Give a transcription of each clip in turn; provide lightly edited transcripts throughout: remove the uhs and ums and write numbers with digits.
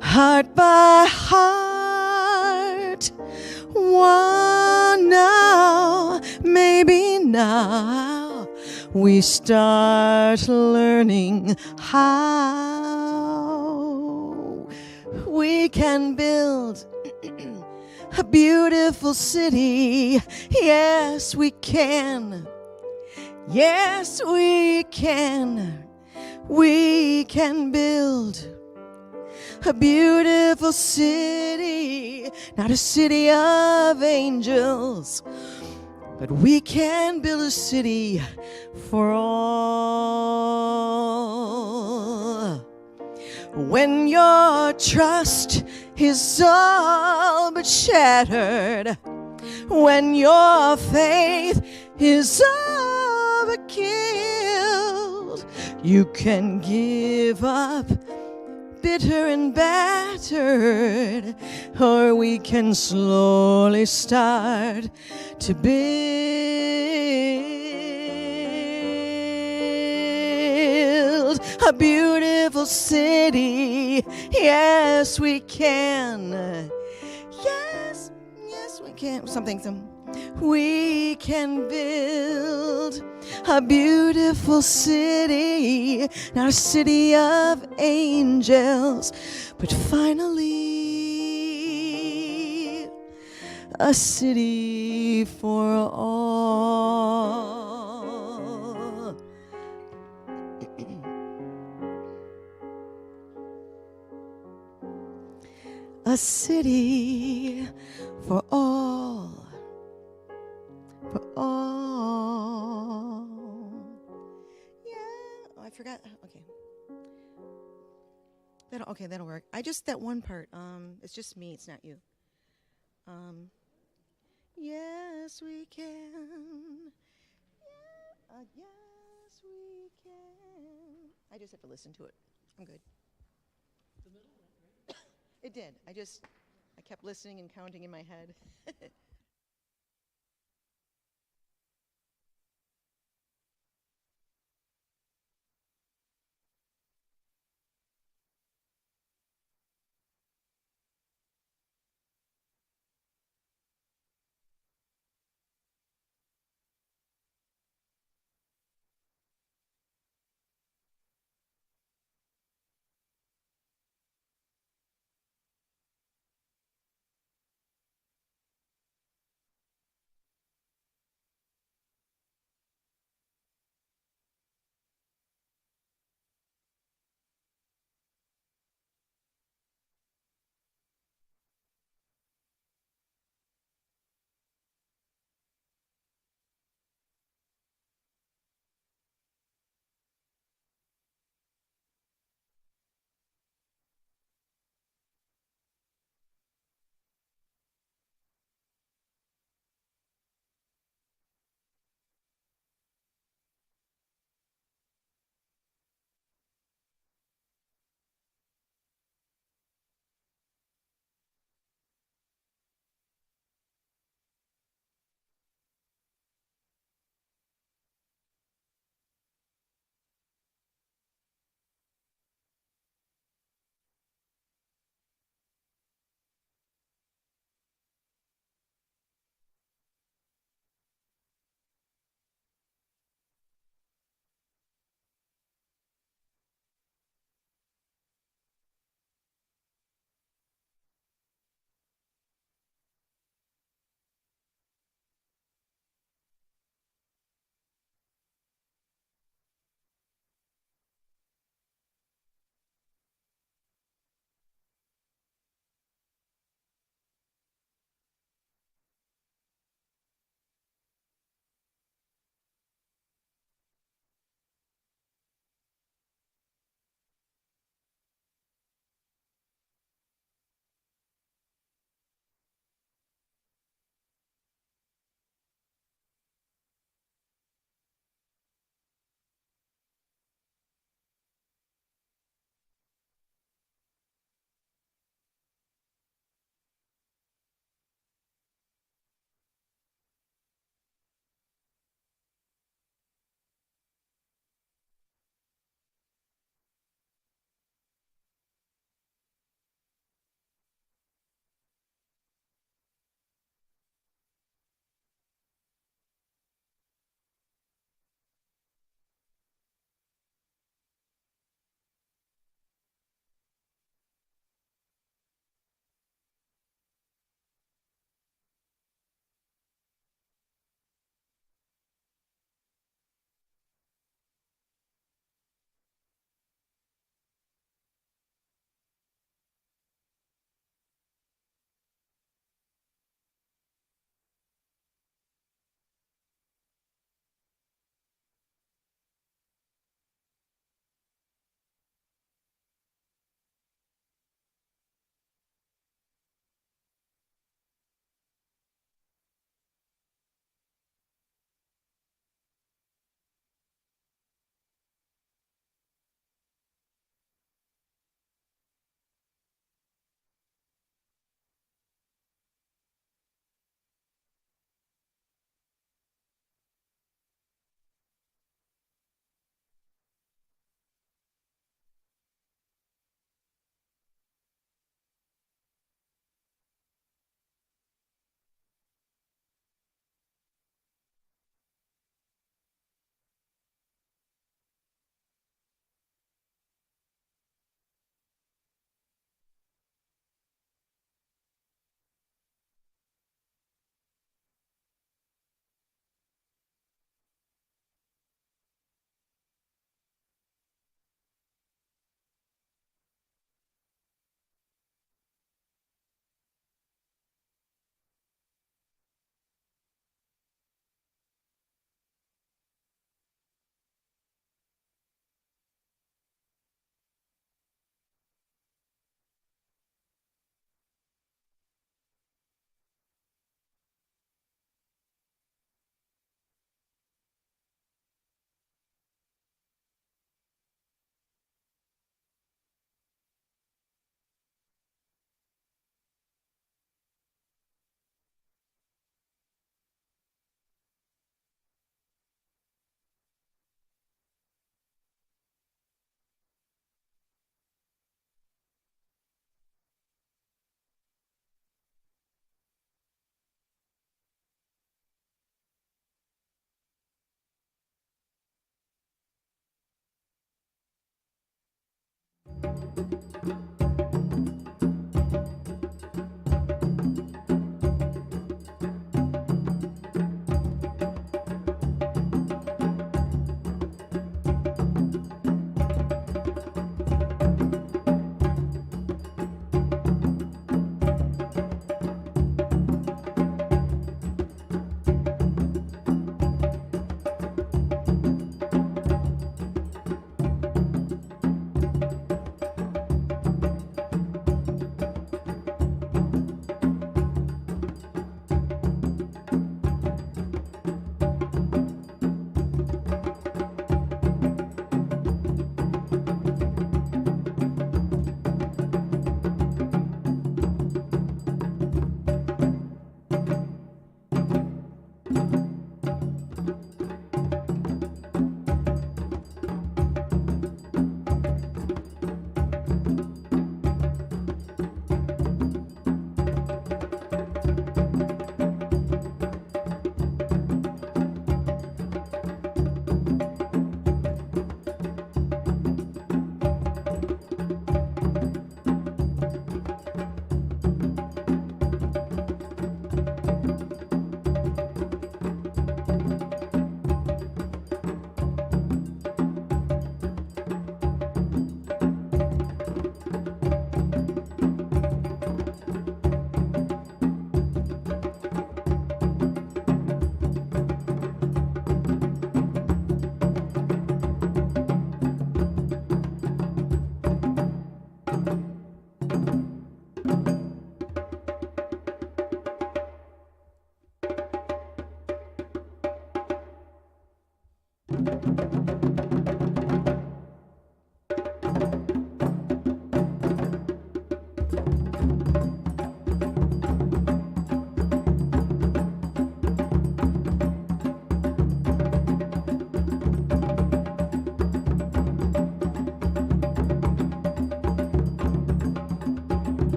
heart by heart. One now, maybe now we start learning how we can build a beautiful city. Yes, we can. Yes, we can. We can build a beautiful city, not a city of angels, but we can build a city for all. When your trust is all but shattered, when your faith is all but killed, you can give up bitter and battered, or we can slowly start to build a beautiful city. Yes, we can. Yes, yes, we can. We can build a beautiful city, not a city of angels, but finally a city for all. A city for all. For all. Yeah. Oh, I forgot. Okay. That'll work. That one part. It's just me. It's not you. Yes, we can. Yes, we can. I just have to listen to it. I'm good. The middle one, right? It did. I kept listening and counting in my head.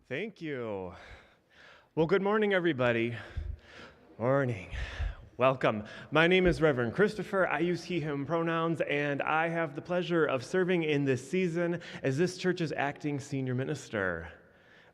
Thank you. Well, good morning, everybody. Morning. Welcome. My name is Reverend Christopher. I use he, him pronouns, and I have the pleasure of serving in this season as this church's acting senior minister.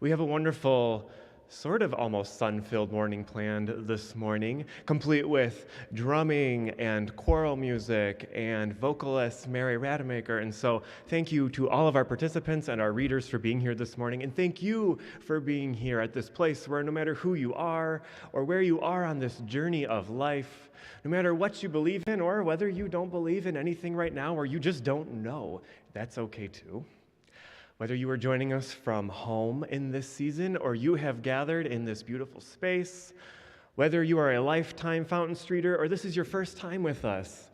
We have a wonderful, sort of almost sun-filled morning planned this morning, complete with drumming and choral music and vocalist Mary Rademacher. And so thank you to all of our participants and our readers for being here this morning. And thank you for being here at this place where no matter who you are or where you are on this journey of life, no matter what you believe in or whether you don't believe in anything right now or you just don't know, that's okay too. Whether you are joining us from home in this season or you have gathered in this beautiful space, whether you are a lifetime Fountain Streeter or this is your first time with us,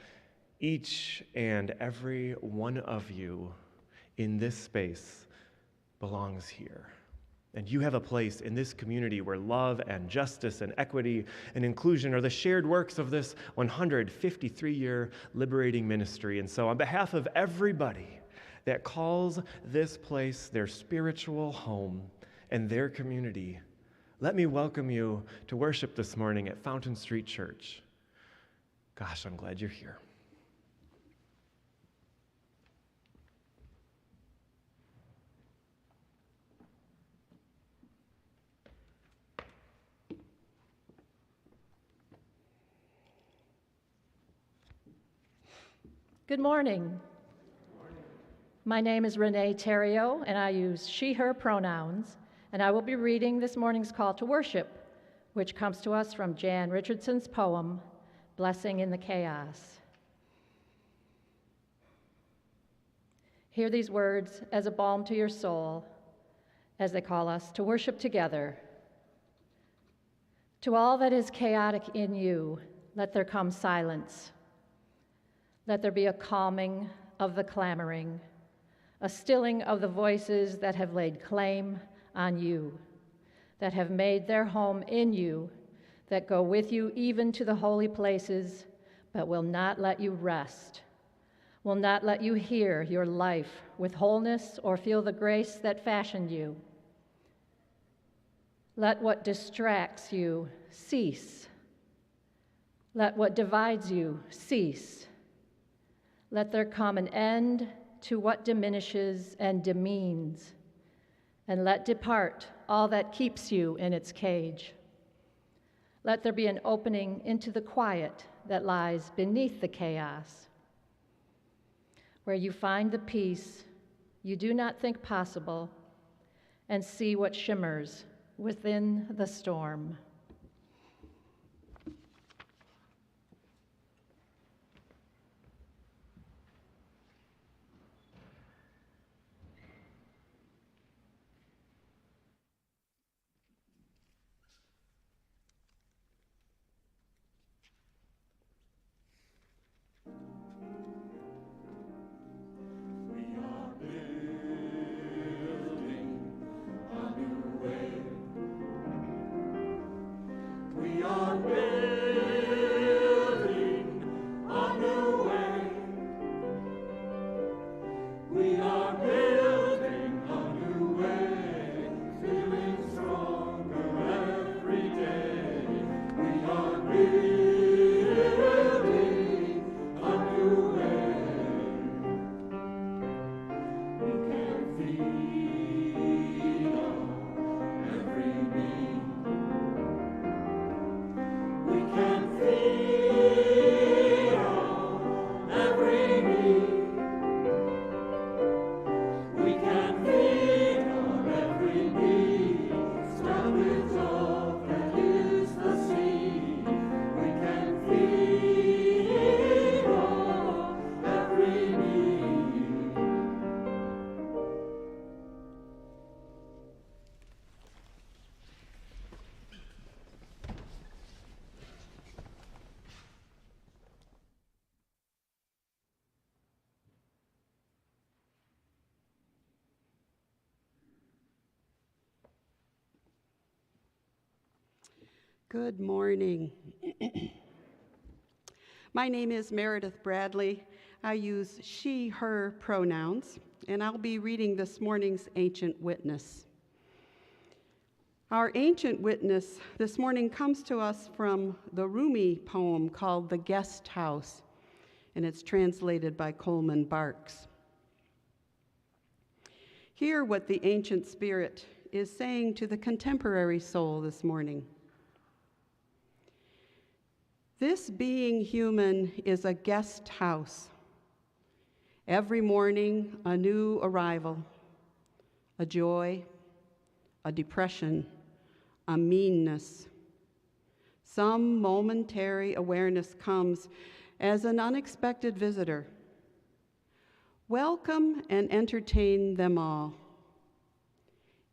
each and every one of you in this space belongs here. And you have a place in this community where love and justice and equity and inclusion are the shared works of this 153-year liberating ministry. And so on behalf of everybody that calls this place their spiritual home and their community, let me welcome you to worship this morning at Fountain Street Church. Gosh, I'm glad you're here. Good morning. My name is Renee Theriault, and I use she, her pronouns, and I will be reading this morning's call to worship, which comes to us from Jan Richardson's poem, Blessing in the Chaos. Hear these words as a balm to your soul, as they call us to worship together. To all that is chaotic in you, let there come silence. Let there be a calming of the clamoring, a stilling of the voices that have laid claim on you, that have made their home in you, that go with you even to the holy places, but will not let you rest, will not let you hear your life with wholeness or feel the grace that fashioned you. Let what distracts you cease. Let what divides you cease. Let there come an end to what diminishes and demeans, and let depart all that keeps you in its cage. Let there be an opening into the quiet that lies beneath the chaos, where you find the peace you do not think possible and see what shimmers within the storm. Good morning. My name is Meredith Bradley. I use she, her pronouns, and I'll be reading this morning's Ancient Witness. Our Ancient Witness this morning comes to us from the Rumi poem called The Guest House, and it's translated by Coleman Barks. Hear what the ancient spirit is saying to the contemporary soul this morning. This being human is a guest house. Every morning, a new arrival, a joy, a depression, a meanness. Some momentary awareness comes as an unexpected visitor. Welcome and entertain them all.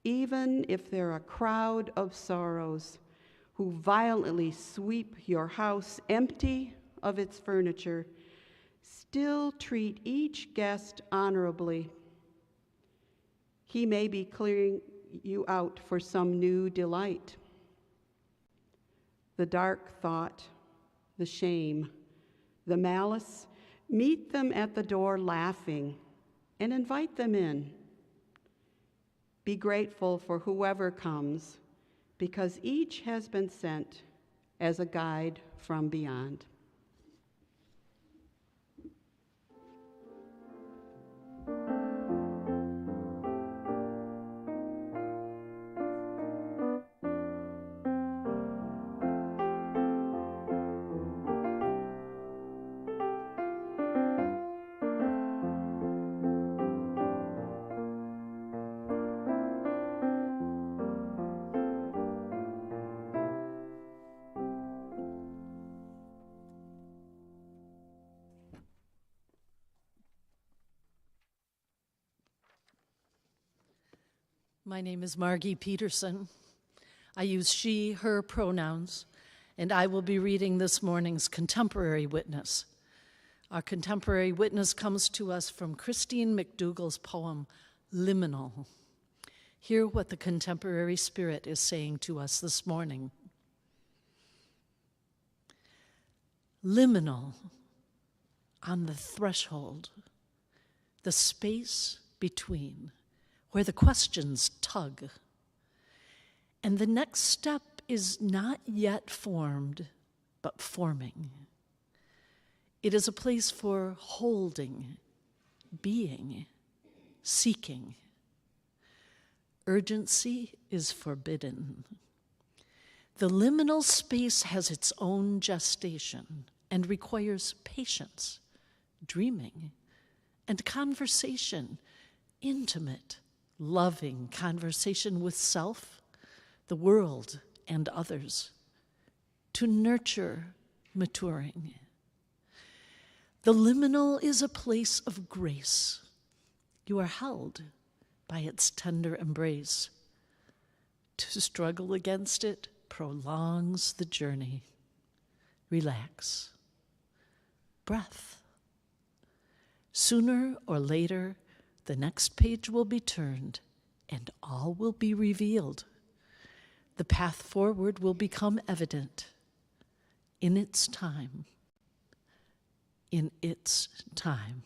Even if they're a crowd of sorrows who violently sweep your house empty of its furniture, still treat each guest honorably. He may be you out for some new delight. The dark thought, the shame, the malice, meet them at the door laughing and invite them in. Be grateful for whoever comes, because each has been sent as a guide from beyond. My name is Margie Peterson. I use she, her pronouns, and I will be reading this morning's contemporary witness. Our contemporary witness comes to us from Christine McDougall's poem, Liminal. Hear what the contemporary spirit is saying to us this morning. Liminal, on the threshold, the space between, where the questions tug. And the next step is not yet formed, but forming. It is a place for holding, being, seeking. Urgency is forbidden. The liminal space has its own gestation and requires patience, dreaming, and conversation, intimate, loving conversation with self, the world, and others, to nurture maturing. The liminal is a place of grace. You are held by its tender embrace. To struggle against it prolongs the journey. Relax. Breath. Sooner or later, the next page will be turned, and all will be revealed. The path forward will become evident in its time. In its time.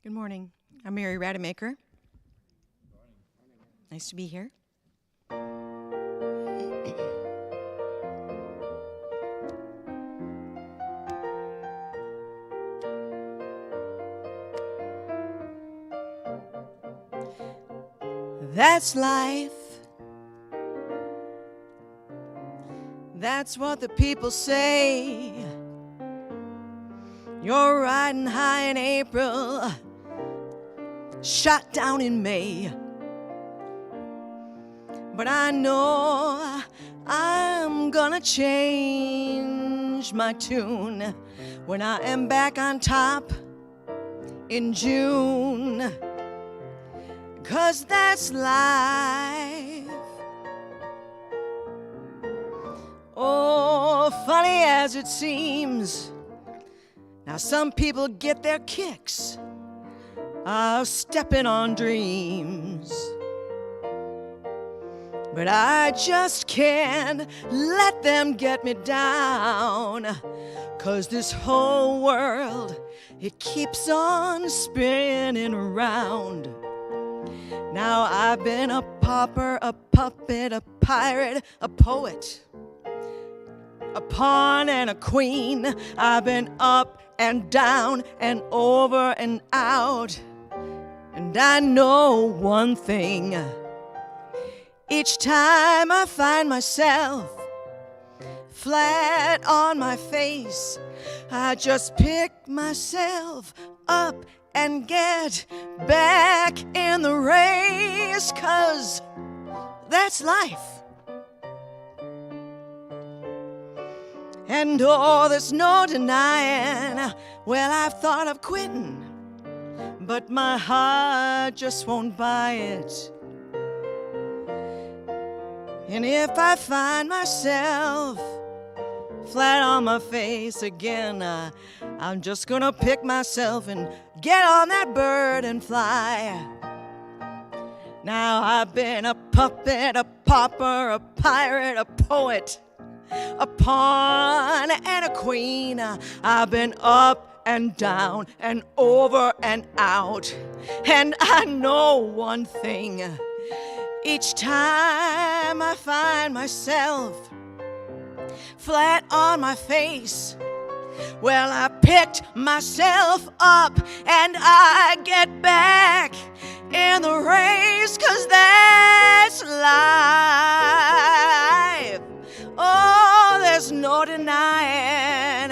Good morning. I'm Mary Rademacher. Nice to be here. That's life. That's what the people say. You're riding high in April, shot down in May. But I know I'm gonna change my tune when I am back on top in June. 'Cause that's life. Oh, funny as it seems, now some people get their kicks out stepping on dreams. But I just can't let them get me down, 'cause this whole world, it keeps on spinning around. Now I've been a pauper, a puppet, a pirate, a poet, a pawn and a queen. I've been up and down and over and out. And I know one thing. Each time I find myself flat on my face, I just pick myself up and get back in the race, 'cause that's life. And oh, there's no denying, well, I've thought of quitting, but my heart just won't buy it. And if I find myself flat on my face again, I'm just gonna pick myself and get on that bird and fly. Now I've been a puppet, a pauper, a pirate, a poet, a pawn and a queen. I've been up and down and over and out. And I know one thing. Each time I find myself flat on my face, well, I picked myself up and I get back in the race, 'cause that's life. Oh, there's no denying.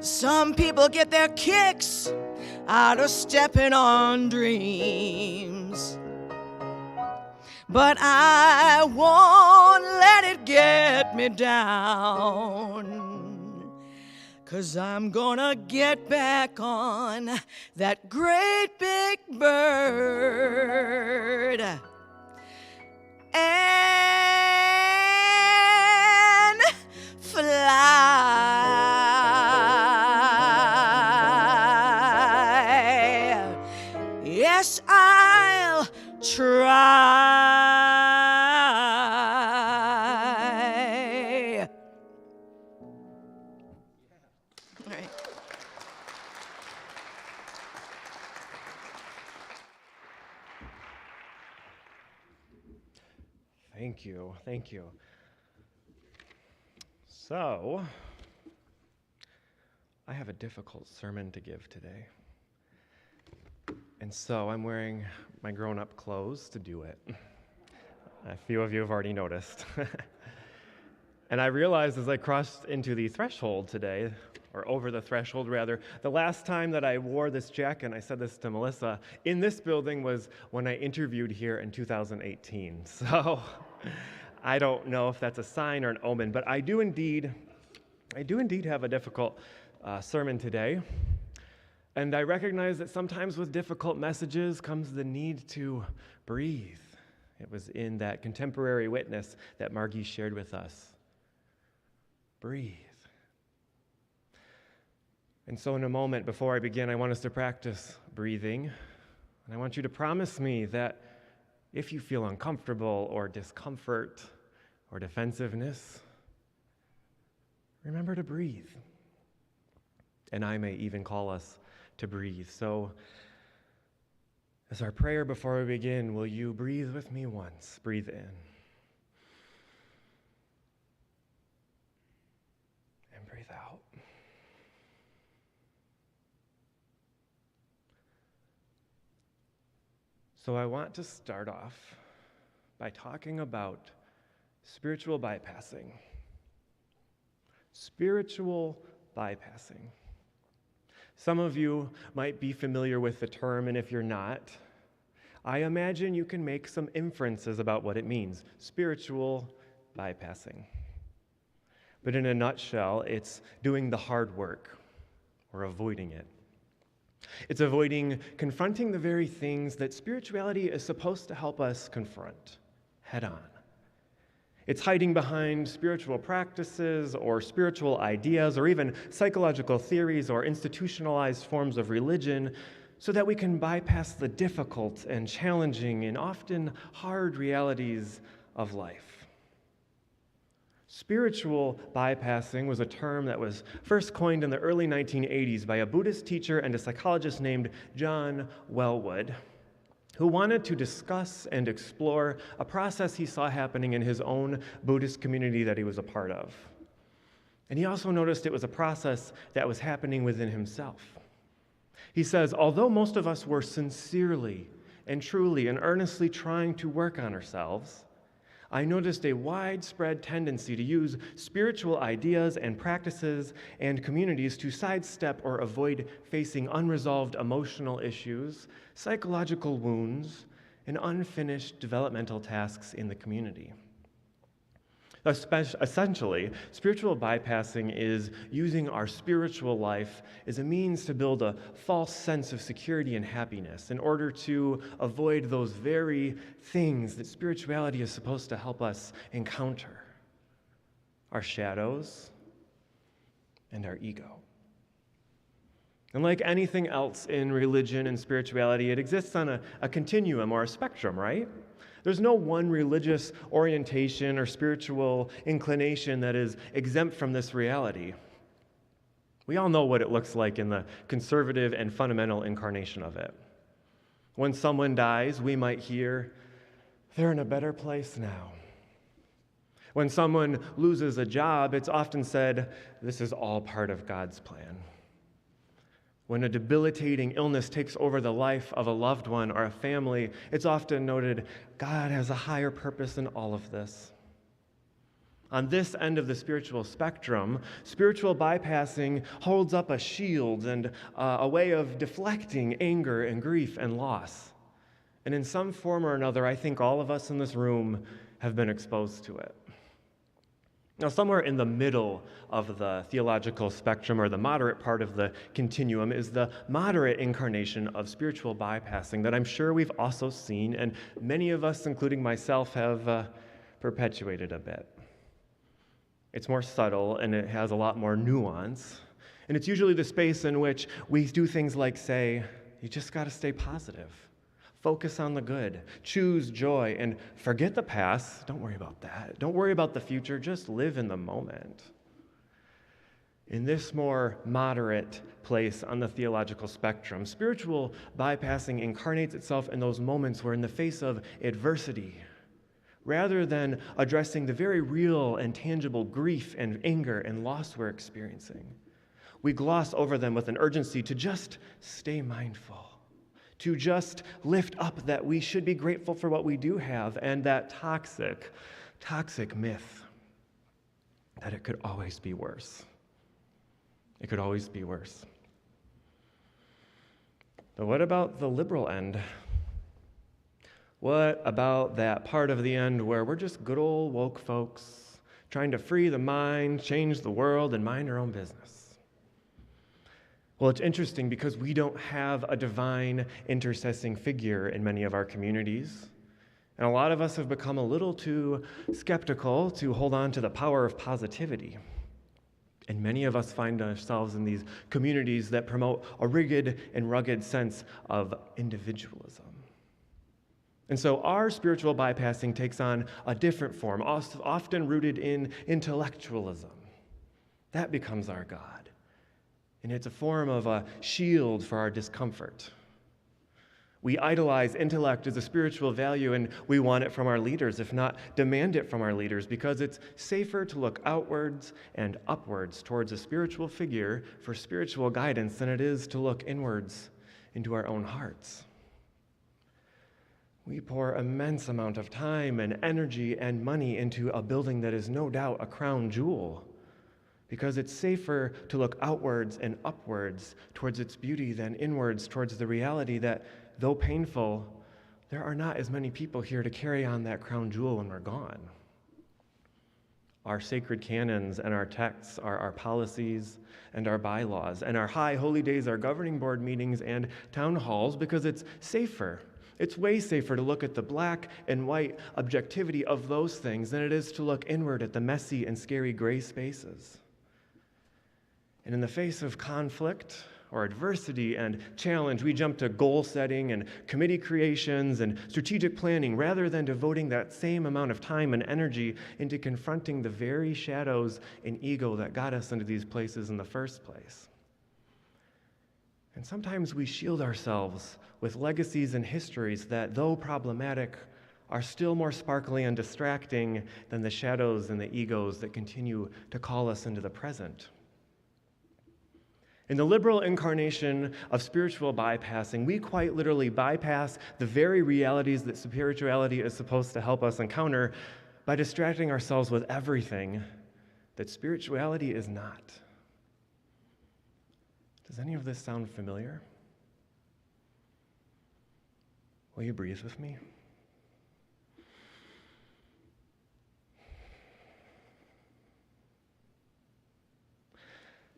Some people get their kicks out of stepping on dreams. But I won't let it get me down, 'cause I'm gonna get back on that great big bird and fly. Yes, I'll try. All right. Thank you. Thank you. So, I have a difficult sermon to give today. And so I'm wearing my grown-up clothes to do it. A few of you have already noticed. And I realized as I crossed into the threshold today, or over the threshold rather, the last time that I wore this jacket, and I said this to Melissa, in this building was when I interviewed here in 2018. So I don't know if that's a sign or an omen, but I do indeed have a difficult sermon today. And I recognize that sometimes with difficult messages comes the need to breathe. It was in that contemporary witness that Margie shared with us. Breathe. And so in a moment, before I begin, I want us to practice breathing. And I want you to promise me that if you feel uncomfortable or discomfort or defensiveness, remember to breathe. And I may even call us to breathe. So, as our prayer before we begin, will you breathe with me once? Breathe in. And breathe out. So I want to start off by talking about spiritual bypassing. Spiritual bypassing. Some of you might be familiar with the term, and if you're not, I imagine you can make some inferences about what it means. Spiritual bypassing. But in a nutshell, it's doing the hard work or avoiding it. It's avoiding confronting the very things that spirituality is supposed to help us confront head on. It's hiding behind spiritual practices or spiritual ideas or even psychological theories or institutionalized forms of religion so that we can bypass the difficult and challenging and often hard realities of life. Spiritual bypassing was a term that was first coined in the early 1980s by a Buddhist teacher and a psychologist named John Welwood, who wanted to discuss and explore a process he saw happening in his own Buddhist community that he was a part of. And he also noticed it was a process that was happening within himself. He says, although most of us were sincerely and truly and earnestly trying to work on ourselves, I noticed a widespread tendency to use spiritual ideas and practices and communities to sidestep or avoid facing unresolved emotional issues, psychological wounds, and unfinished developmental tasks in the community. Essentially, spiritual bypassing is using our spiritual life as a means to build a false sense of security and happiness in order to avoid those very things that spirituality is supposed to help us encounter: our shadows and our ego. And like anything else in religion and spirituality, it exists on a continuum or a spectrum, right? There's no one religious orientation or spiritual inclination that is exempt from this reality. We all know what it looks like in the conservative and fundamental incarnation of it. When someone dies, we might hear, "They're in a better place now." When someone loses a job, it's often said, "This is all part of God's plan." When a debilitating illness takes over the life of a loved one or a family, it's often noted, God has a higher purpose in all of this. On this end of the spiritual spectrum, spiritual bypassing holds up a shield and a way of deflecting anger and grief and loss. And in some form or another, I think all of us in this room have been exposed to it. Now, somewhere in the middle of the theological spectrum, or the moderate part of the continuum, is the moderate incarnation of spiritual bypassing that I'm sure we've also seen, and many of us, including myself, have perpetuated a bit. It's more subtle, and it has a lot more nuance, and it's usually the space in which we do things like say, you just got to stay positive. Focus on the good, choose joy, and forget the past. Don't worry about that. Don't worry about the future. Just live in the moment. In this more moderate place on the theological spectrum, spiritual bypassing incarnates itself in those moments where, in the face of adversity, rather than addressing the very real and tangible grief and anger and loss we're experiencing, we gloss over them with an urgency to just stay mindful, to just lift up that we should be grateful for what we do have, and that toxic myth that it could always be worse. It could always be worse. But what about the liberal end? What about that part of the end where we're just good old woke folks trying to free the mind, change the world, and mind our own business? Well, it's interesting because we don't have a divine intercessing figure in many of our communities. And a lot of us have become a little too skeptical to hold on to the power of positivity. And many of us find ourselves in these communities that promote a rigid and rugged sense of individualism. And so our spiritual bypassing takes on a different form, often rooted in intellectualism. That becomes our God. And it's a form of a shield for our discomfort. We idolize intellect as a spiritual value, and we want it from our leaders, if not demand it from our leaders, because it's safer to look outwards and upwards towards a spiritual figure for spiritual guidance than it is to look inwards into our own hearts. We pour immense amount of time and energy and money into a building that is no doubt a crown jewel, because it's safer to look outwards and upwards towards its beauty than inwards towards the reality that, though painful, there are not as many people here to carry on that crown jewel when we're gone. Our sacred canons and our texts are our policies and our bylaws, and our high holy days are governing board meetings and town halls, because it's safer. It's way safer to look at the black and white objectivity of those things than it is to look inward at the messy and scary gray spaces. And in the face of conflict or adversity and challenge, we jump to goal setting and committee creations and strategic planning rather than devoting that same amount of time and energy into confronting the very shadows and ego that got us into these places in the first place. And sometimes we shield ourselves with legacies and histories that, though problematic, are still more sparkly and distracting than the shadows and the egos that continue to call us into the present. In the liberal incarnation of spiritual bypassing, we quite literally bypass the very realities that spirituality is supposed to help us encounter by distracting ourselves with everything that spirituality is not. Does any of this sound familiar? Will you breathe with me?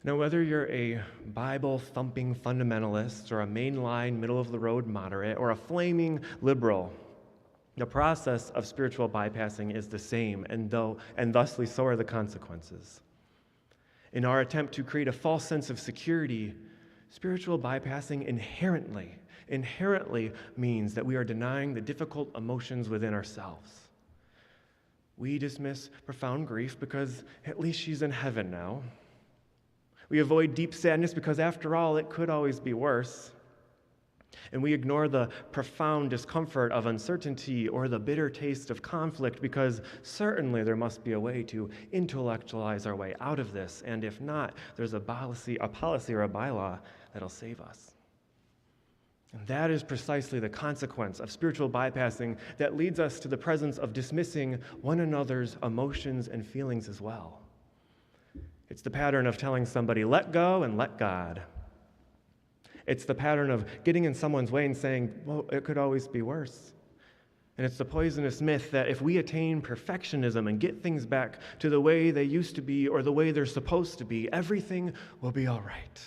Now, whether you're a Bible-thumping fundamentalist or a mainline, middle-of-the-road moderate or a flaming liberal, the process of spiritual bypassing is the same, and thusly so are the consequences. In our attempt to create a false sense of security, spiritual bypassing inherently means that we are denying the difficult emotions within ourselves. We dismiss profound grief because at least she's in heaven now. We avoid deep sadness because, after all, it could always be worse. And we ignore the profound discomfort of uncertainty or the bitter taste of conflict because certainly there must be a way to intellectualize our way out of this. And if not, there's a policy or a bylaw that'll save us. And that is precisely the consequence of spiritual bypassing that leads us to the presence of dismissing one another's emotions and feelings as well. It's the pattern of telling somebody, let go and let God. It's the pattern of getting in someone's way and saying, well, it could always be worse. And it's the poisonous myth that if we attain perfectionism and get things back to the way they used to be or the way they're supposed to be, everything will be all right.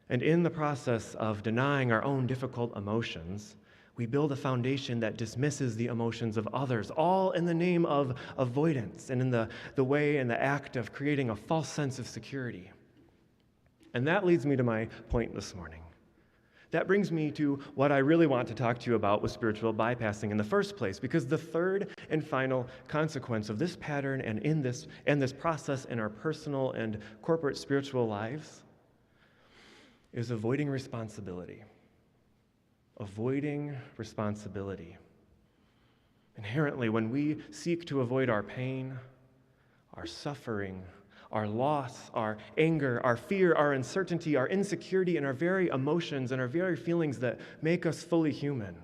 And in the process of denying our own difficult emotions, we build a foundation that dismisses the emotions of others, all in the name of avoidance and in the way and the act of creating a false sense of security. And that leads me to my point this morning. That brings me to what I really want to talk to you about with spiritual bypassing in the first place, because the third and final consequence of this pattern and in this process in our personal and corporate spiritual lives is avoiding responsibility. Avoiding responsibility. Inherently, when we seek to avoid our pain, our suffering, our loss, our anger, our fear, our uncertainty, our insecurity, and our very emotions and our very feelings that make us fully human,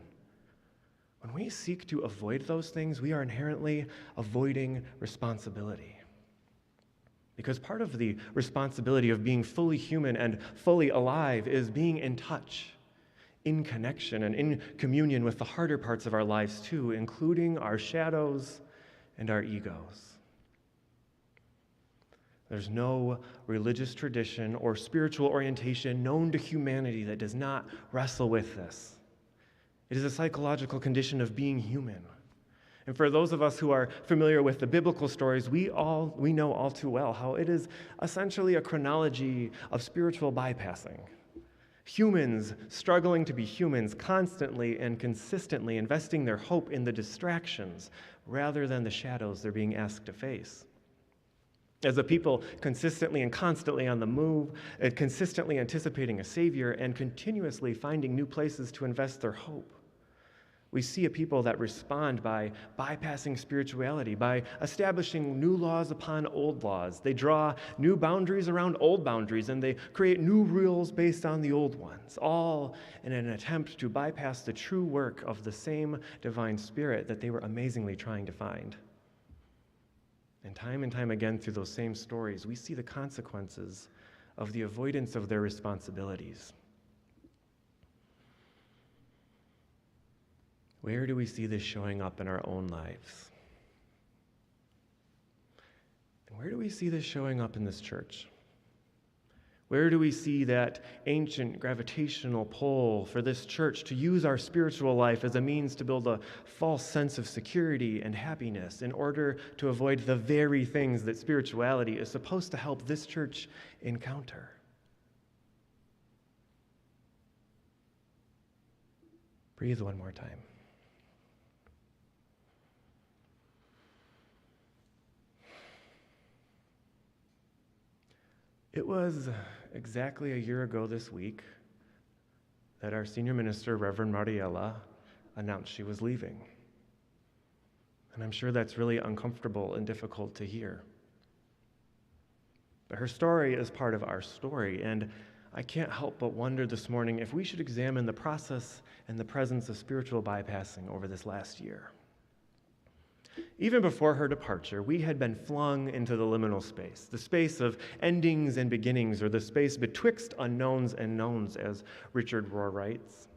when we seek to avoid those things, we are inherently avoiding responsibility. Because part of the responsibility of being fully human and fully alive is being in touch, in connection, and in communion with the harder parts of our lives too, including our shadows and our egos. There's no religious tradition or spiritual orientation known to humanity that does not wrestle with this. It is a psychological condition of being human. And for those of us who are familiar with the biblical stories, we know all too well how it is essentially a chronology of spiritual bypassing. Humans struggling to be humans, constantly and consistently investing their hope in the distractions rather than the shadows they're being asked to face. As a people consistently and constantly on the move, consistently anticipating a Savior, and continuously finding new places to invest their hope, we see a people that respond by bypassing spirituality, by establishing new laws upon old laws. They draw new boundaries around old boundaries, and they create new rules based on the old ones, all in an attempt to bypass the true work of the same divine Spirit that they were amazingly trying to find. And time again through those same stories, we see the consequences of the avoidance of their responsibilities. Where do we see this showing up in our own lives? And where do we see this showing up in this church? Where do we see that ancient gravitational pull for this church to use our spiritual life as a means to build a false sense of security and happiness in order to avoid the very things that spirituality is supposed to help this church encounter? Breathe one more time. It was exactly a year ago this week that our senior minister, Reverend Mariella, announced she was leaving. And I'm sure that's really uncomfortable and difficult to hear. But her story is part of our story, and I can't help but wonder this morning if we should examine the process and the presence of spiritual bypassing over this last year. Even before her departure, we had been flung into the liminal space, the space of endings and beginnings, or the space betwixt unknowns and knowns, as Richard Rohr writes.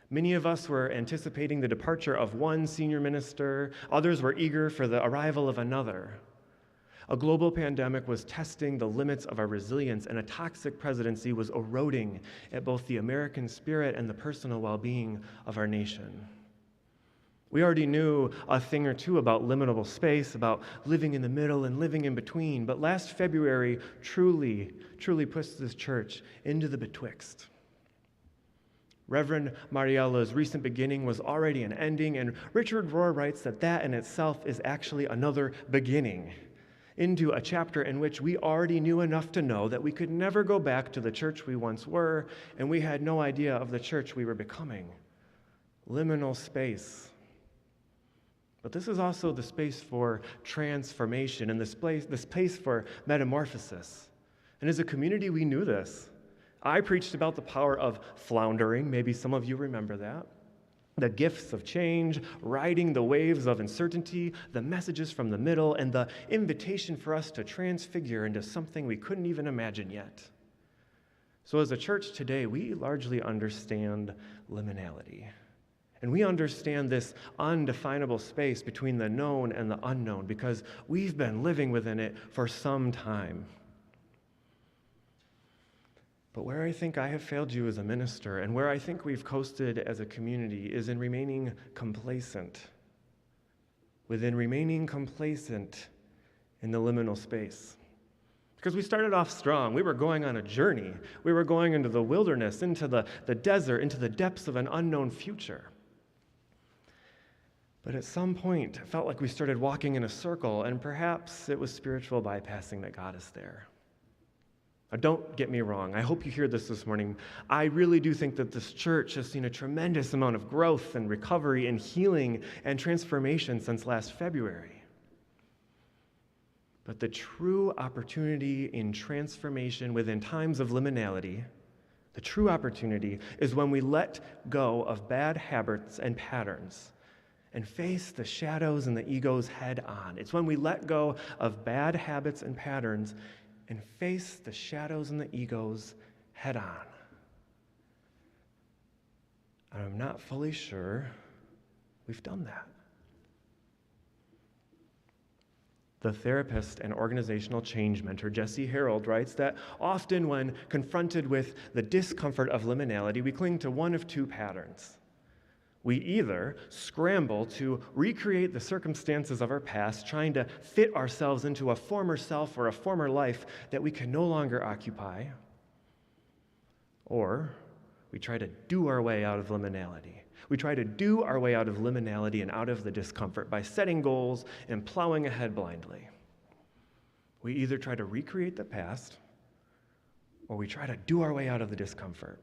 Many of us were anticipating the departure of one senior minister. Others were eager for the arrival of another. A global pandemic was testing the limits of our resilience, and a toxic presidency was eroding at both the American spirit and the personal well-being of our nation. We already knew a thing or two about liminal space, about living in the middle and living in between, but last February truly pushed this church into the betwixt. Reverend Mariella's recent beginning was already an ending, and Richard Rohr writes that in itself is actually another beginning into a chapter in which we already knew enough to know that we could never go back to the church we once were, and we had no idea of the church we were becoming. Liminal space. But this is also the space for transformation and the space for metamorphosis. And as a community, we knew this. I preached about the power of floundering. Maybe some of you remember that. The gifts of change, riding the waves of uncertainty, the messages from the middle, and the invitation for us to transfigure into something we couldn't even imagine yet. So as a church today, we largely understand liminality. And we understand this undefinable space between the known and the unknown because we've been living within it for some time. But where I think I have failed you as a minister and where I think we've coasted as a community is in remaining complacent. Within remaining complacent in the liminal space. Because we started off strong. We were going on a journey. We were going into the wilderness, into the desert, into the depths of an unknown future. But at some point, it felt like we started walking in a circle, and perhaps it was spiritual bypassing that got us there. Now, don't get me wrong. I hope you hear this morning. I really do think that this church has seen a tremendous amount of growth and recovery and healing and transformation since last February. But the true opportunity in transformation within times of liminality, the true opportunity is when we let go of bad habits and patterns and face the shadows and the egos head on. It's when we let go of bad habits and patterns and face the shadows and the egos head on. I'm not fully sure we've done that. The therapist and organizational change mentor Jesse Harold writes that often when confronted with the discomfort of liminality, we cling to one of two patterns. We either scramble to recreate the circumstances of our past, trying to fit ourselves into a former self or a former life that we can no longer occupy, or we try to do our way out of liminality. We try to do our way out of liminality and out of the discomfort by setting goals and plowing ahead blindly. We either try to recreate the past, or we try to do our way out of the discomfort.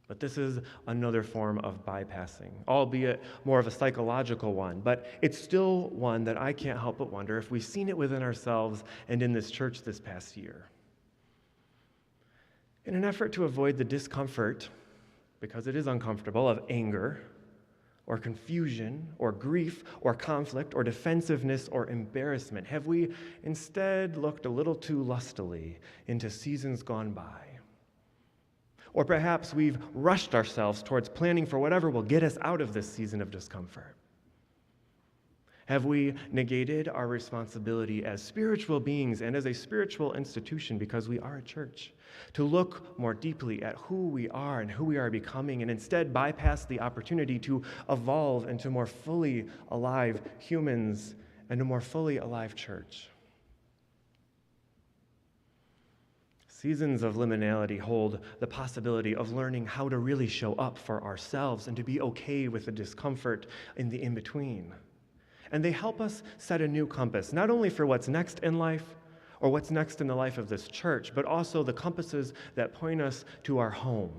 But this is another form of bypassing, albeit more of a psychological one. But it's still one that I can't help but wonder if we've seen it within ourselves and in this church this past year. In an effort to avoid the discomfort, because it is uncomfortable, of anger or confusion or grief or conflict or defensiveness or embarrassment, have we instead looked a little too lustily into seasons gone by? Or perhaps we've rushed ourselves towards planning for whatever will get us out of this season of discomfort. Have we negated our responsibility as spiritual beings and as a spiritual institution, because we are a church, to look more deeply at who we are and who we are becoming, and instead bypass the opportunity to evolve into more fully alive humans and a more fully alive church? Seasons of liminality hold the possibility of learning how to really show up for ourselves and to be okay with the discomfort in the in-between. And they help us set a new compass, not only for what's next in life or what's next in the life of this church, but also the compasses that point us to our home,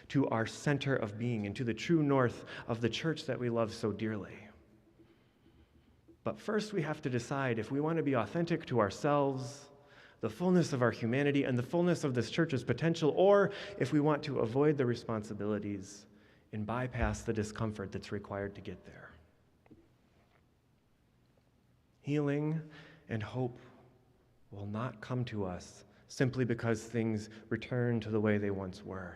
to our center of being, and to the true north of the church that we love so dearly. But first, we have to decide if we want to be authentic to ourselves, the fullness of our humanity, and the fullness of this church's potential, or if we want to avoid the responsibilities and bypass the discomfort that's required to get there. Healing and hope will not come to us simply because things return to the way they once were.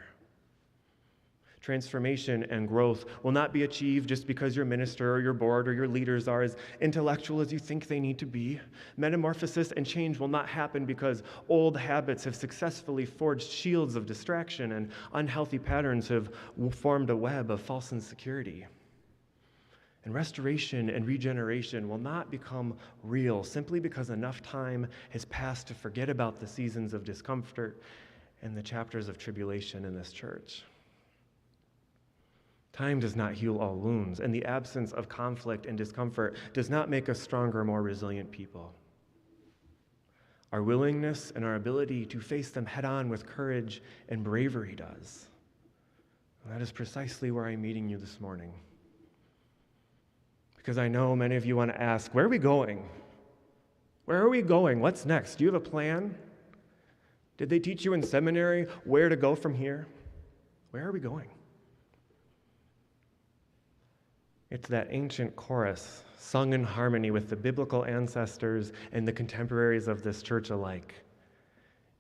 Transformation and growth will not be achieved just because your minister or your board or your leaders are as intellectual as you think they need to be. Metamorphosis and change will not happen because old habits have successfully forged shields of distraction and unhealthy patterns have formed a web of false insecurity. And restoration and regeneration will not become real simply because enough time has passed to forget about the seasons of discomfort and the chapters of tribulation in this church. Time does not heal all wounds, and the absence of conflict and discomfort does not make us stronger, more resilient people. Our willingness and our ability to face them head on with courage and bravery does. And that is precisely where I'm meeting you this morning. Because I know many of you want to ask, where are we going? Where are we going? What's next? Do you have a plan? Did they teach you in seminary where to go from here? Where are we going? It's that ancient chorus sung in harmony with the biblical ancestors and the contemporaries of this church alike.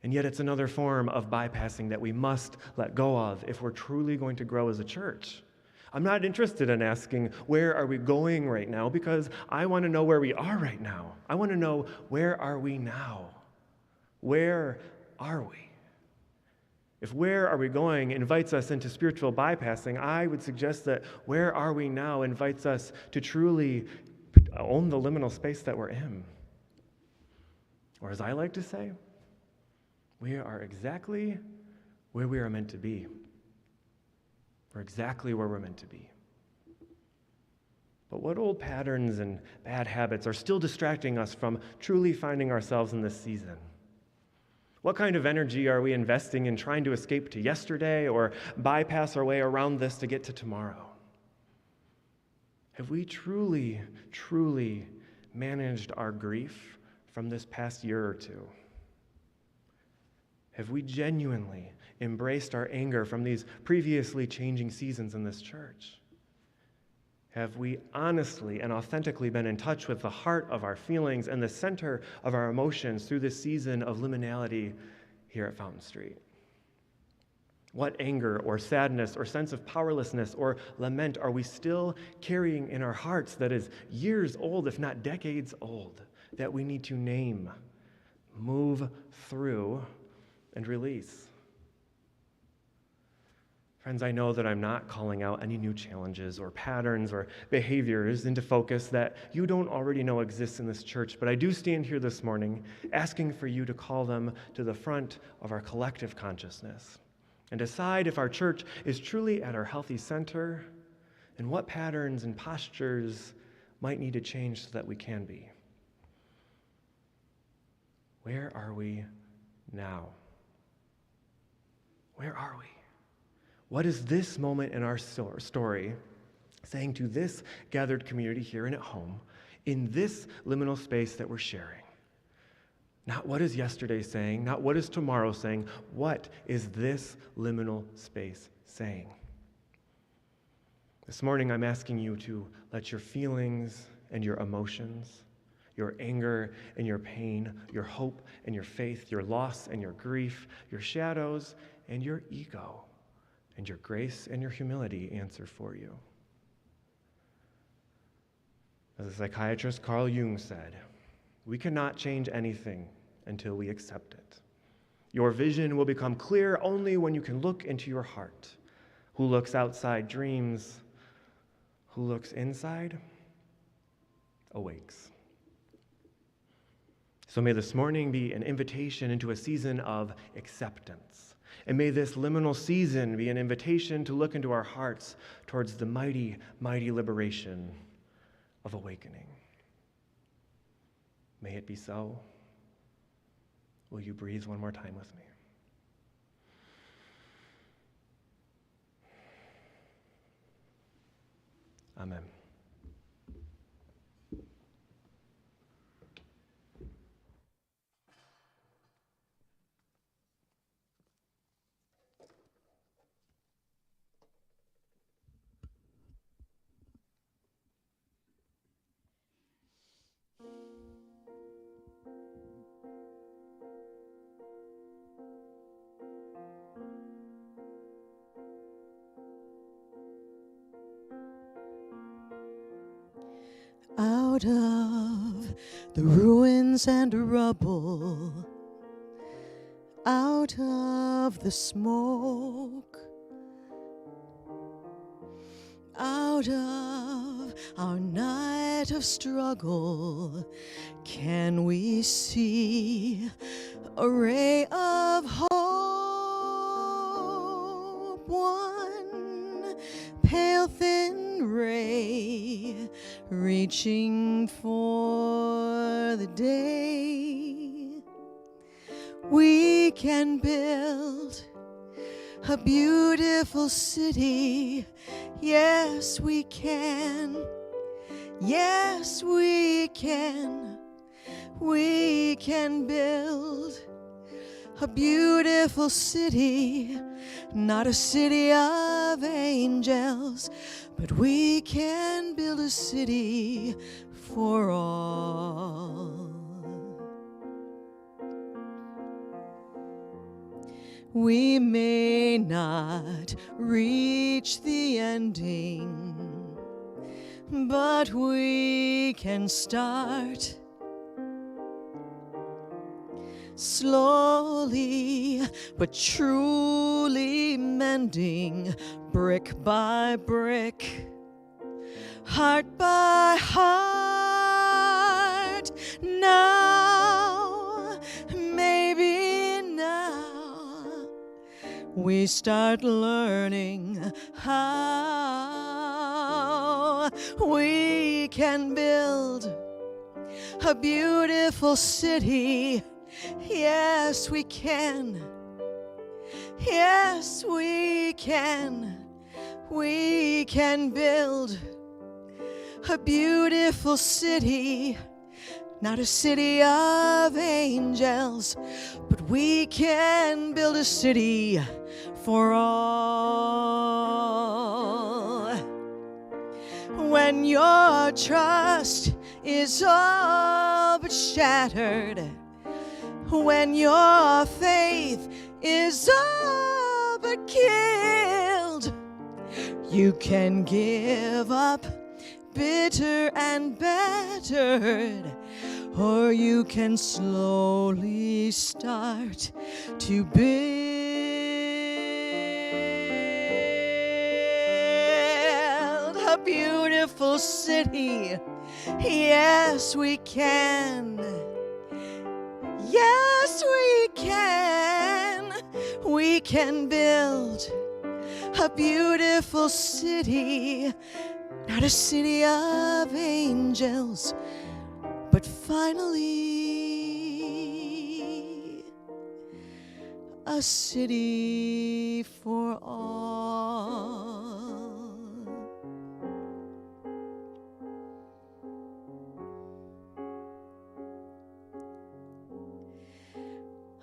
And yet it's another form of bypassing that we must let go of if we're truly going to grow as a church. I'm not interested in asking, where are we going right now? Because I want to know where we are right now. I want to know, where are we now? Where are we? If where are we going invites us into spiritual bypassing, I would suggest that where are we now invites us to truly own the liminal space that we're in. Or as I like to say, we are exactly where we are meant to be. We're exactly where we're meant to be. But what old patterns and bad habits are still distracting us from truly finding ourselves in this season? What kind of energy are we investing in trying to escape to yesterday or bypass our way around this to get to tomorrow? Have we truly, truly managed our grief from this past year or two? Have we genuinely embraced our anger from these previously changing seasons in this church? Have we honestly and authentically been in touch with the heart of our feelings and the center of our emotions through this season of liminality here at Fountain Street? What anger or sadness or sense of powerlessness or lament are we still carrying in our hearts that is years old, if not decades old, that we need to name, move through, and release? Friends, I know that I'm not calling out any new challenges or patterns or behaviors into focus that you don't already know exists in this church, but I do stand here this morning asking for you to call them to the front of our collective consciousness and decide if our church is truly at our healthy center and what patterns and postures might need to change so that we can be. Where are we now? Where are we? What is this moment in our story saying to this gathered community here and at home, in this liminal space that we're sharing? Not what is yesterday saying, not what is tomorrow saying, what is this liminal space saying? This morning I'm asking you to let your feelings and your emotions, your anger and your pain, your hope and your faith, your loss and your grief, your shadows and your ego, and your grace and your humility answer for you. As the psychiatrist Carl Jung said, we cannot change anything until we accept it. Your vision will become clear only when you can look into your heart. Who looks outside dreams, who looks inside awakes. So may this morning be an invitation into a season of acceptance. And may this liminal season be an invitation to look into our hearts towards the mighty, mighty liberation of awakening. May it be so. Will you breathe one more time with me? Amen. Out of the ruins and rubble, out of the smoke, out of our night of struggle, can we see a ray of hope? One pale thin ray reaching for the day. We can build a beautiful city. Yes, we can. Yes, we can. We can build a beautiful city, not a city of angels, but we can build a city for all. We may not reach the ending, but we can start slowly but truly, mending brick by brick, heart by heart. Now, maybe now, we start learning how we can build a beautiful city. Yes, we can. Yes, we can. We can build a beautiful city, not a city of angels, but we can build a city for all. When your trust is all but shattered, when your faith is all but killed, you can give up bitter and battered, or you can slowly start to build a beautiful city. Yes, we can. Yes, we can. We can build a beautiful city, not a city of angels, but finally a city for all.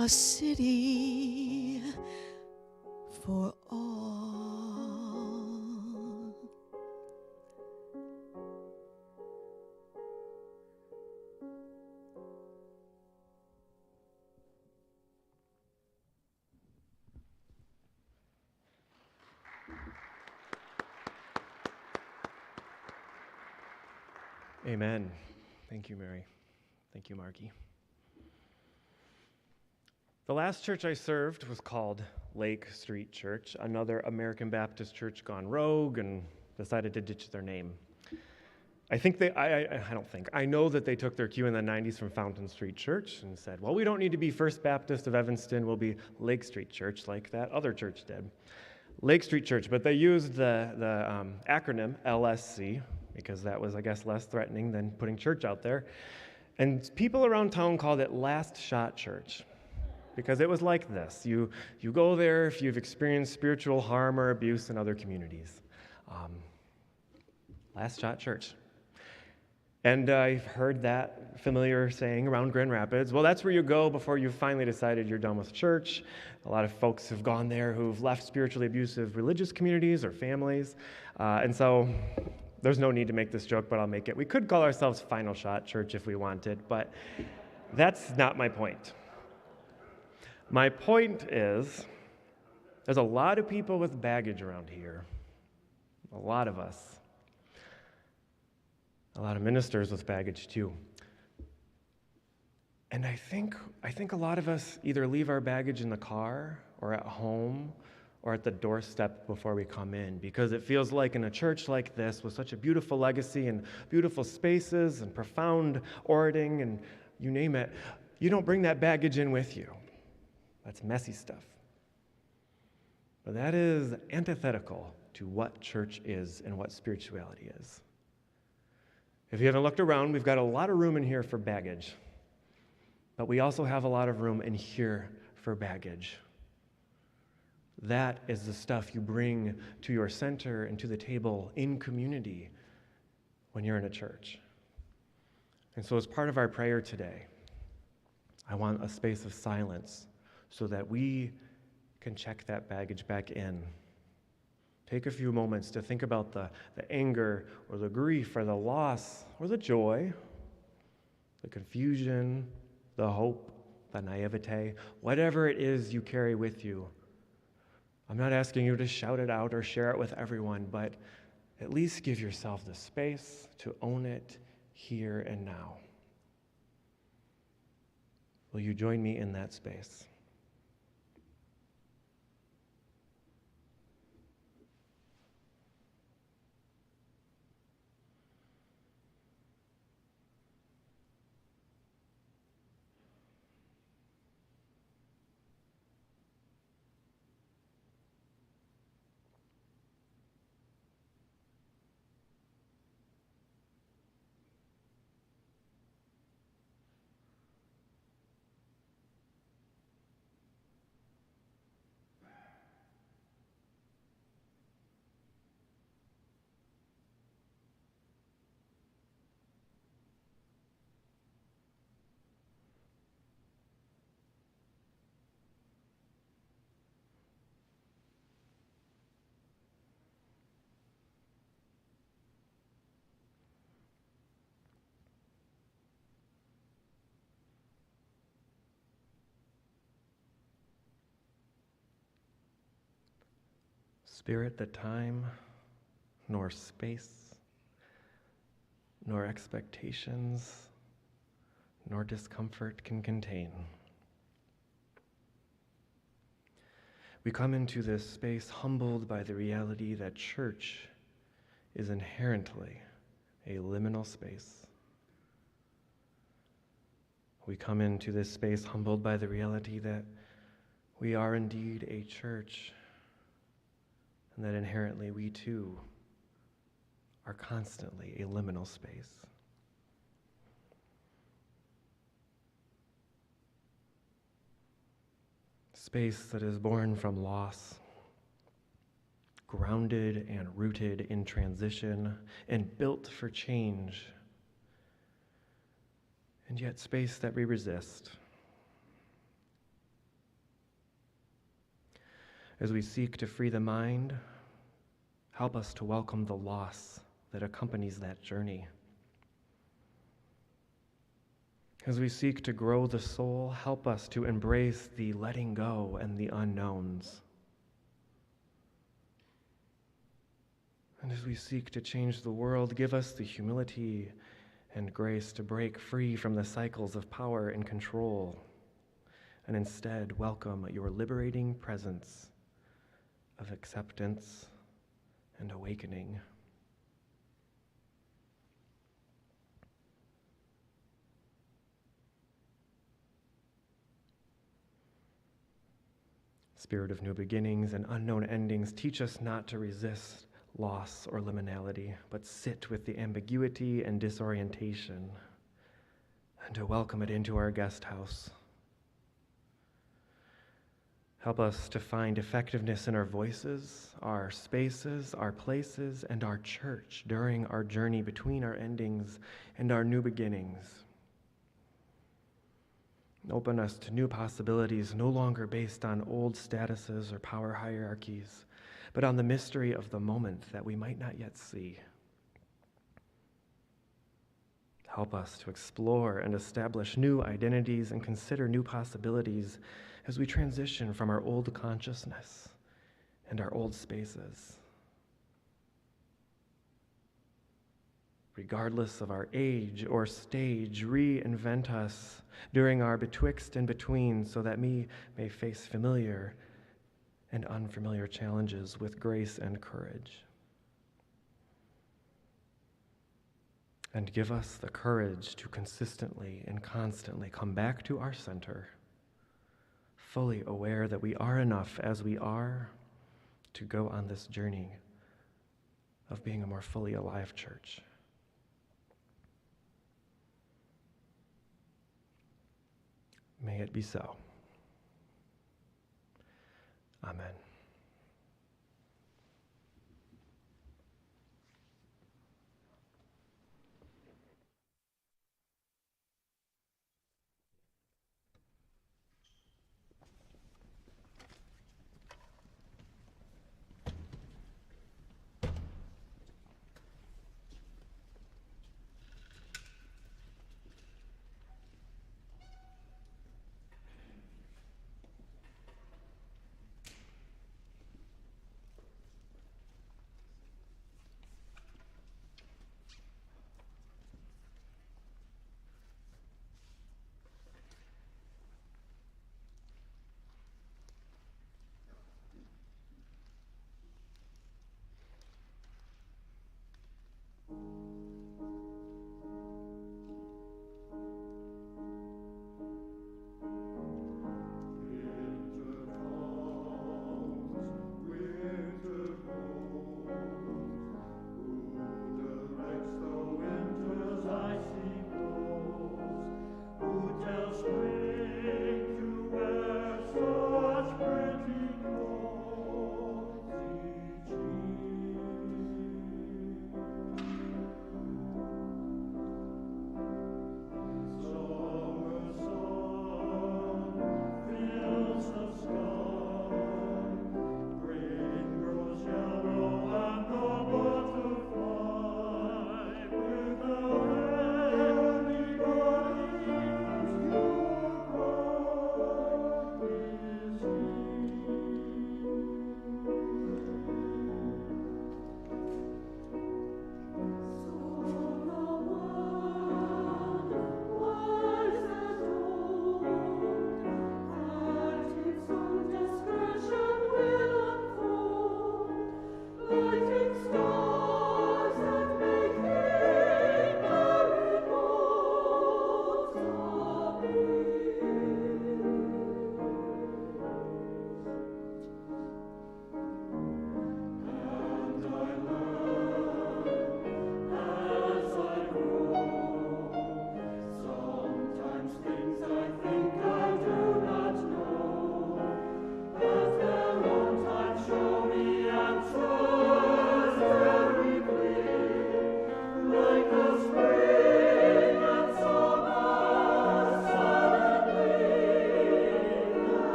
A city for all. Amen. Thank you, Mary. Thank you, Margie. The last church I served was called Lake Street Church, another American Baptist church gone rogue and decided to ditch their name. I know that they took their cue in the 90s from Fountain Street Church and said, well, we don't need to be First Baptist of Evanston, we'll be Lake Street Church like that other church did. Lake Street Church, but they used the acronym LSC because that was, I guess, less threatening than putting church out there. And people around town called it Last Shot Church. Because it was like this. You go there if you've experienced spiritual harm or abuse in other communities. Last Shot Church. And I've heard that familiar saying around Grand Rapids, well, that's where you go before you've finally decided you're done with church. A lot of folks have gone there who've left spiritually abusive religious communities or families. And so there's no need to make this joke, but I'll make it. We could call ourselves Final Shot Church if we wanted, but that's not my point. My point is, there's a lot of people with baggage around here. A lot of us. a lot of ministers with baggage too. And I think a lot of us either leave our baggage in the car or at home or at the doorstep before we come in, because it feels like in a church like this with such a beautiful legacy and beautiful spaces and profound orating and you name it, you don't bring that baggage in with you. That's messy stuff. But that is antithetical to what church is and what spirituality is. If you haven't looked around, we've got a lot of room in here for baggage, but we also have a lot of room in here for baggage. That is the stuff you bring to your center and to the table in community when you're in a church. And so as part of our prayer today, I want a space of silence so that we can check that baggage back in. Take a few moments to think about the anger or the grief or the loss or the joy, the confusion, the hope, the naivete, whatever it is you carry with you. I'm not asking you to shout it out or share it with everyone, but at least give yourself the space to own it here and now. Will you join me in that space? Spirit, that time, nor space, nor expectations, nor discomfort can contain. We come into this space humbled by the reality that church is inherently a liminal space. We come into this space humbled by the reality that we are indeed a church, and that inherently we too are constantly a liminal space. Space that is born from loss, grounded and rooted in transition, and built for change, and yet space that we resist. As we seek to free the mind, help us to welcome the loss that accompanies that journey. As we seek to grow the soul, help us to embrace the letting go and the unknowns. And as we seek to change the world, give us the humility and grace to break free from the cycles of power and control, and instead welcome your liberating presence of acceptance and awakening. Spirit of new beginnings and unknown endings, teach us not to resist loss or liminality, but sit with the ambiguity and disorientation, and to welcome it into our guest house. Help us to find effectiveness in our voices, our spaces, our places, and our church during our journey between our endings and our new beginnings. Open us to new possibilities, no longer based on old statuses or power hierarchies, but on the mystery of the moment that we might not yet see. Help us to explore and establish new identities and consider new possibilities as we transition from our old consciousness and our old spaces. regardless of our age or stage, reinvent us during our betwixt and between, so that we may face familiar and unfamiliar challenges with grace and courage. And give us the courage to consistently and constantly come back to our center, fully aware that we are enough as we are to go on this journey of being a more fully alive church. May it be so. Amen.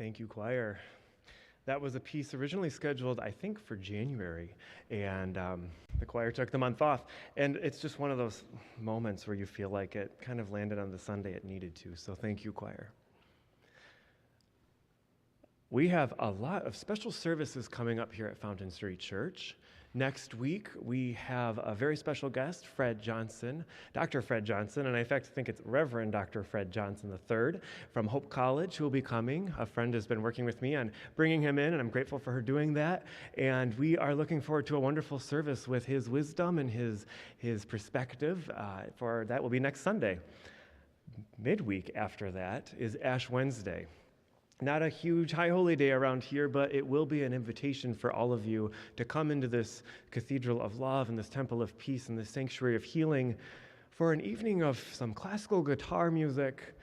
Thank you, choir. That was a piece originally scheduled, I think, for January, and the choir took the month off. And it's just one of those moments where you feel like it kind of landed on the Sunday it needed to, so thank you, choir. We have a lot of special services coming up here at Fountain Street Church. Next week, we have a very special guest, Fred Johnson, Dr. Fred Johnson, and I in fact think it's Reverend Dr. Fred Johnson III from Hope College who will be coming. A friend has been working with me on bringing him in, and I'm grateful for her doing that. And we are looking forward to a wonderful service with his wisdom and his perspective. For that will be next Sunday. Midweek after that is Ash Wednesday. Not a huge high holy day around here, but it will be an invitation for all of you to come into this cathedral of love and this temple of peace and this sanctuary of healing for an evening of some classical guitar music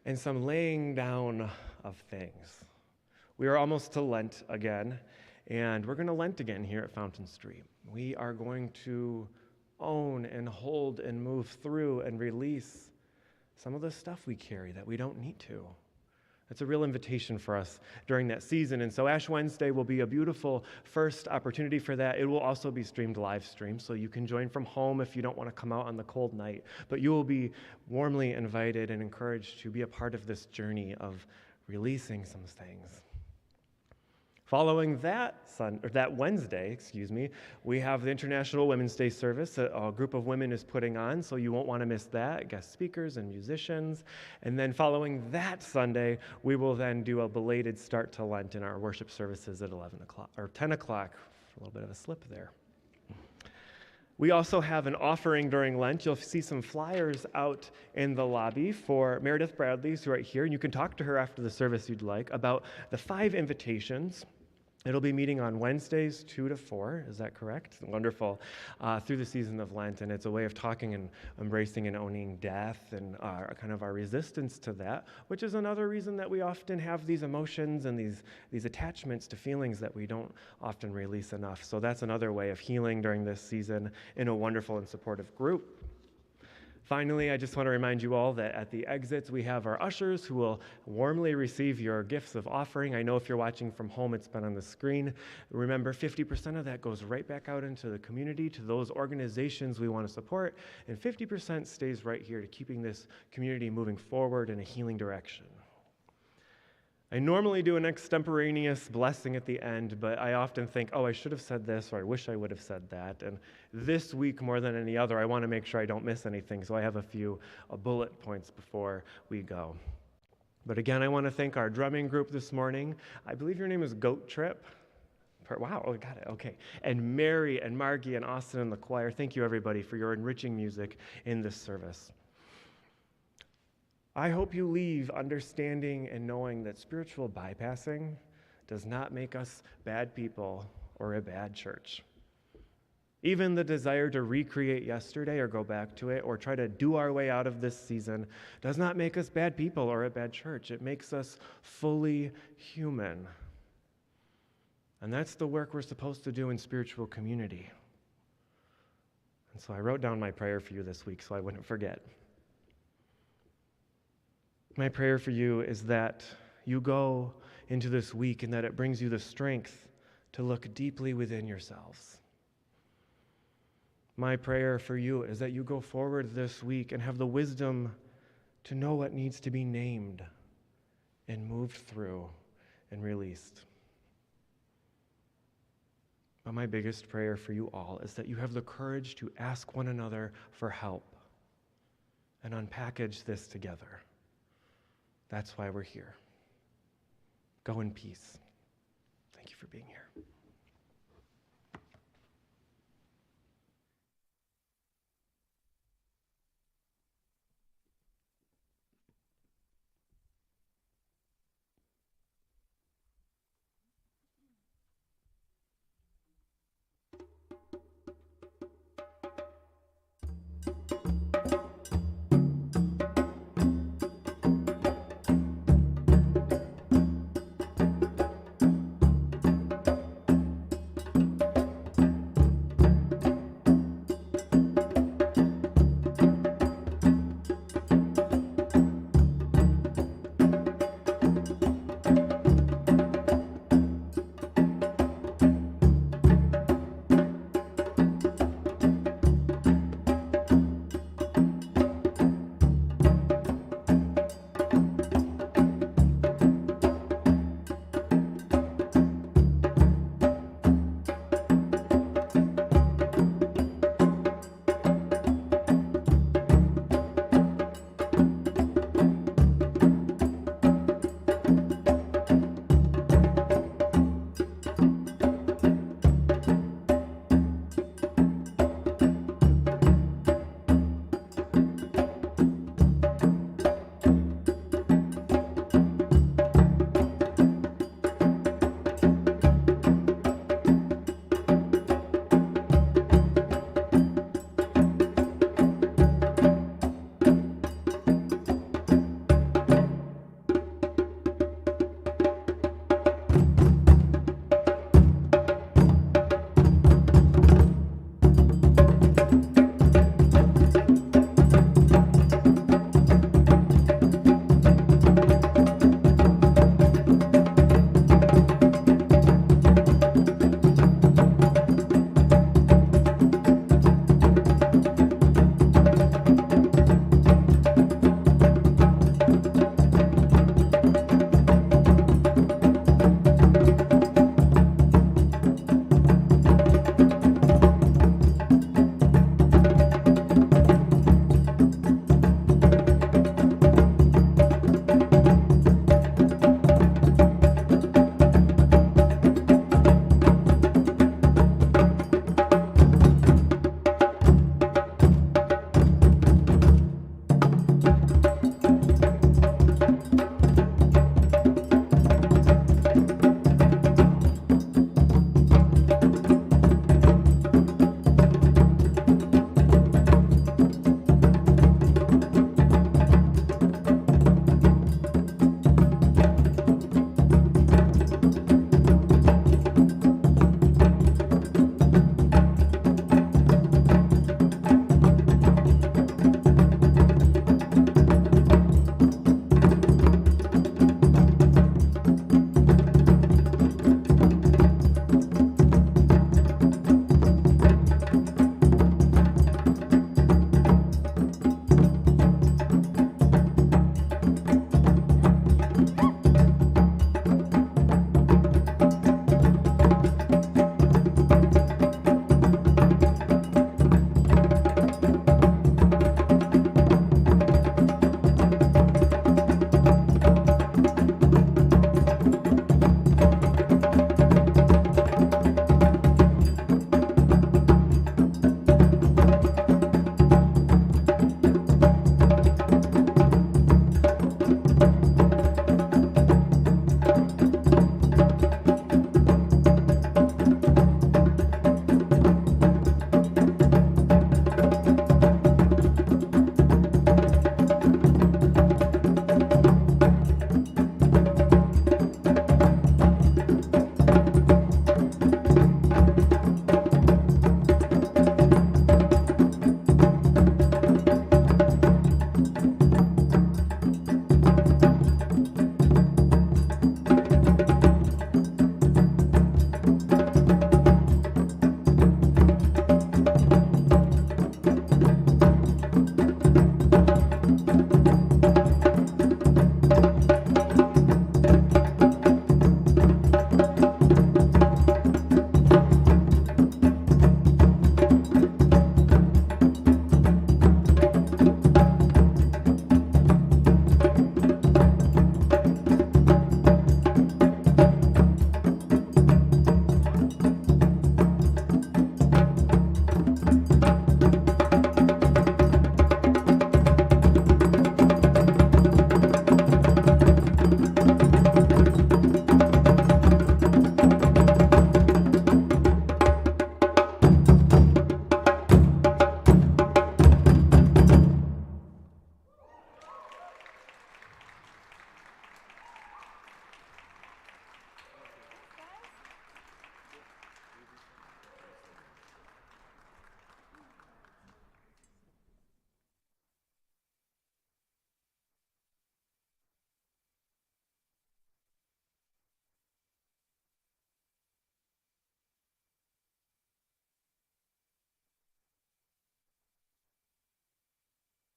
and some laying down of things. We are almost to Lent again, and we're going to Lent again here at Fountain Street. We are going to own and hold and move through and release some of the stuff we carry that we don't need to. It's a real invitation for us during that season. And so Ash Wednesday will be a beautiful first opportunity for that. It will also be streamed live stream, so you can join from home if you don't want to come out on the cold night. But you will be warmly invited and encouraged to be a part of this journey of releasing some things. Following that Wednesday, we have the International Women's Day service that a group of women is putting on, so you won't want to miss that, guest speakers and musicians. And then following that Sunday, we will then do a belated start to Lent in our worship services at 11 o'clock, or 10 o'clock, a little bit of a slip there. We also have an offering during Lent. You'll see some flyers out in the lobby for Meredith Bradley, who's right here, and you can talk to her after the service you'd like about the 5 invitations. It'll be meeting on Wednesdays, 2 to 4. Is that correct? Wonderful. Through the season of Lent, and it's a way of talking and embracing and owning death and kind of our resistance to that, which is another reason that we often have these emotions and these attachments to feelings that we don't often release enough. So that's another way of healing during this season in a wonderful and supportive group. Finally, I just want to remind you all that at the exits, we have our ushers who will warmly receive your gifts of offering. I know if you're watching from home, it's been on the screen. Remember, 50% of that goes right back out into the community, to those organizations we want to support, and 50% stays right here to keeping this community moving forward in a healing direction. I normally do an extemporaneous blessing at the end, but I often think, I should have said this, or I wish I would have said that. And this week, more than any other, I want to make sure I don't miss anything, so I have a few bullet points before we go. But again, I want to thank our drumming group this morning. I believe your name is Goat Trip. Wow, got it, okay. And Mary and Margie and Austin and the choir, thank you everybody for your enriching music in this service. I hope you leave understanding and knowing that spiritual bypassing does not make us bad people or a bad church. Even the desire to recreate yesterday or go back to it or try to do our way out of this season does not make us bad people or a bad church. It makes us fully human. And that's the work we're supposed to do in spiritual community. And so I wrote down my prayer for you this week so I wouldn't forget. My prayer for you is that you go into this week and that it brings you the strength to look deeply within yourselves. My prayer for you is that you go forward this week and have the wisdom to know what needs to be named and moved through and released. But my biggest prayer for you all is that you have the courage to ask one another for help and unpackage this together. That's why we're here. Go in peace. Thank you for being here.